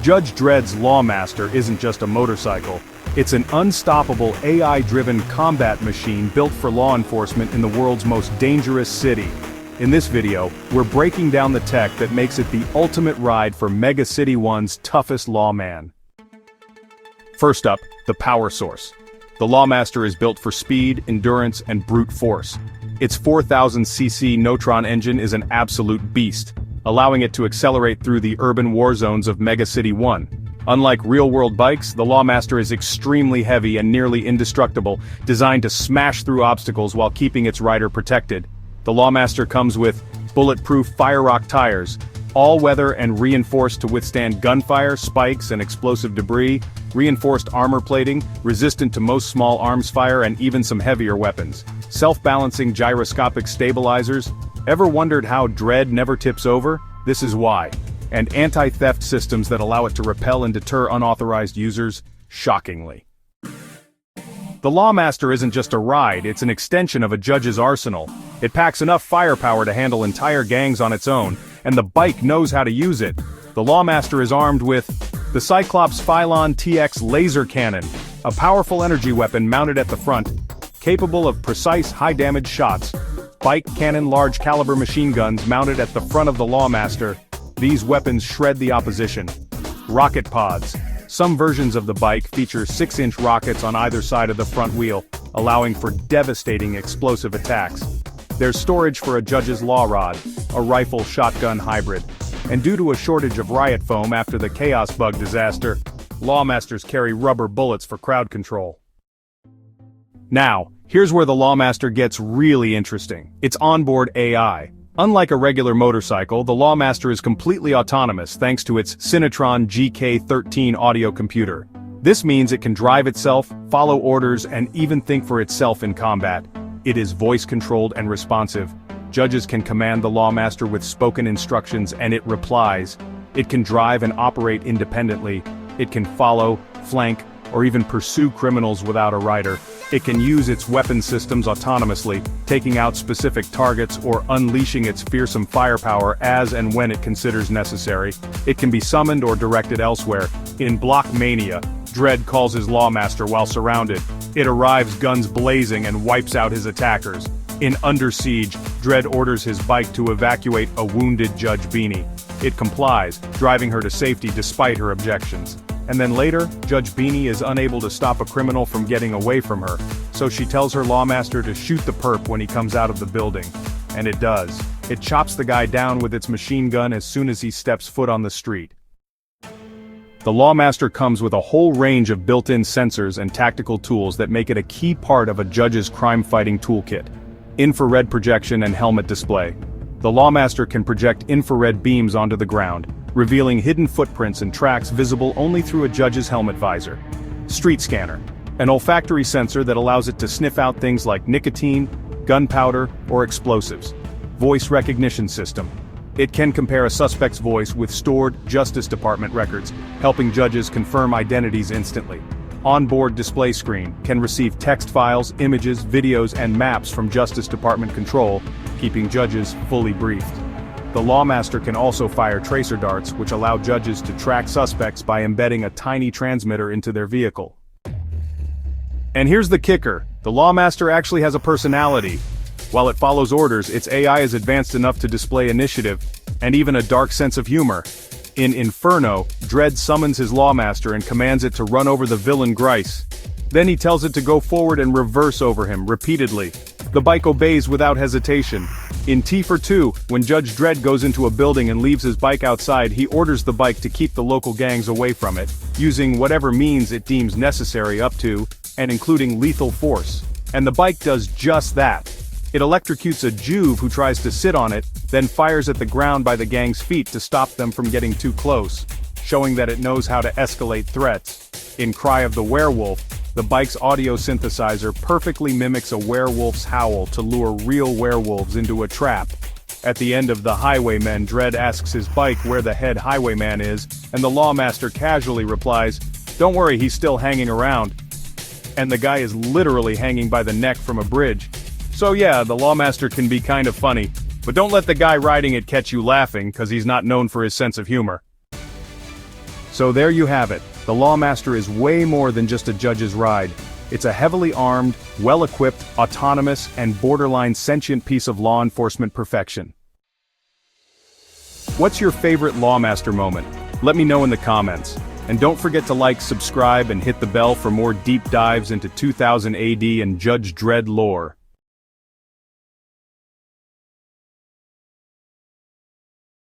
Judge Dredd's Lawmaster isn't just a motorcycle. It's an unstoppable AI-driven combat machine built for law enforcement in the world's most dangerous city. In this video, we're breaking down the tech that makes it the ultimate ride for Mega City 1's toughest lawman. First up, the power source. The Lawmaster is built for speed, endurance, and brute force. Its 4,000cc Notron engine is an absolute beast, allowing it to accelerate through the urban war zones of Mega City 1. Unlike real-world bikes, the Lawmaster is extremely heavy and nearly indestructible, designed to smash through obstacles while keeping its rider protected. The Lawmaster comes with bulletproof fire rock tires, all-weather and reinforced to withstand gunfire, spikes, and explosive debris, reinforced armor plating, resistant to most small arms fire and even some heavier weapons, self-balancing gyroscopic stabilizers. Ever wondered how Dredd never tips over? This is why. And anti-theft systems that allow it to repel and deter unauthorized users, shockingly. The Lawmaster isn't just a ride, it's an extension of a judge's arsenal. It packs enough firepower to handle entire gangs on its own, and the bike knows how to use it. The Lawmaster is armed with the Cyclops Phylon TX laser cannon, a powerful energy weapon mounted at the front, capable of precise high-damage shots. Bike cannon large caliber machine guns mounted at the front of the Lawmaster. These weapons shred the opposition. Rocket pods. Some versions of the bike feature 6-inch rockets on either side of the front wheel, allowing for devastating explosive attacks. There's storage for a judge's law rod, a rifle-shotgun hybrid. And due to a shortage of riot foam after the Chaos Bug disaster, Lawmasters carry rubber bullets for crowd control. Now, here's where the Lawmaster gets really interesting. It's onboard AI. Unlike a regular motorcycle, the Lawmaster is completely autonomous thanks to its Notron GK13 audio computer. This means it can drive itself, follow orders, and even think for itself in combat. It is voice-controlled and responsive. Judges can command the Lawmaster with spoken instructions and it replies. It can drive and operate independently. It can follow, flank, or even pursue criminals without a rider. It can use its weapon systems autonomously, taking out specific targets or unleashing its fearsome firepower as and when it considers necessary. It can be summoned or directed elsewhere. In Block Mania, Dredd calls his Lawmaster while surrounded. It arrives guns blazing and wipes out his attackers. In Under Siege, Dredd orders his bike to evacuate a wounded Judge Beanie. It complies, driving her to safety despite her objections. And then later, Judge Beanie is unable to stop a criminal from getting away from her, so she tells her Lawmaster to shoot the perp when he comes out of the building. And it does. It chops the guy down with its machine gun as soon as he steps foot on the street. The Lawmaster comes with a whole range of built-in sensors and tactical tools that make it a key part of a judge's crime-fighting toolkit. Infrared projection and helmet display. The Lawmaster can project infrared beams onto the ground, revealing hidden footprints and tracks visible only through a judge's helmet visor. Street scanner. An olfactory sensor that allows it to sniff out things like nicotine, gunpowder, or explosives. Voice recognition system. It can compare a suspect's voice with stored Justice Department records, helping judges confirm identities instantly. Onboard display screen can receive text files, images, videos, and maps from Justice Department control, keeping judges fully briefed. The Lawmaster can also fire tracer darts, which allow judges to track suspects by embedding a tiny transmitter into their vehicle. And here's the kicker, the Lawmaster actually has a personality. While it follows orders, its AI is advanced enough to display initiative, and even a dark sense of humor. In Inferno, Dredd summons his Lawmaster and commands it to run over the villain Grice. Then he tells it to go forward and reverse over him, repeatedly. The bike obeys without hesitation. In T for 2, when Judge Dredd goes into a building and leaves his bike outside, he orders the bike to keep the local gangs away from it, using whatever means it deems necessary up to, and including lethal force. And the bike does just that. It electrocutes a Juve who tries to sit on it, then fires at the ground by the gang's feet to stop them from getting too close, showing that it knows how to escalate threats. In Cry of the Werewolf, the bike's audio synthesizer perfectly mimics a werewolf's howl to lure real werewolves into a trap. At the end of The Highwaymen, Dredd asks his bike where the head highwayman is, and the Lawmaster casually replies, "Don't worry, he's still hanging around." And the guy is literally hanging by the neck from a bridge. So yeah, the Lawmaster can be kind of funny, but don't let the guy riding it catch you laughing, cause he's not known for his sense of humor. So there you have it. The Lawmaster is way more than just a judge's ride. It's a heavily armed, well-equipped, autonomous, and borderline sentient piece of law enforcement perfection. What's your favorite Lawmaster moment? Let me know in the comments. And don't forget to like, subscribe, and hit the bell for more deep dives into 2000 AD and Judge Dredd lore.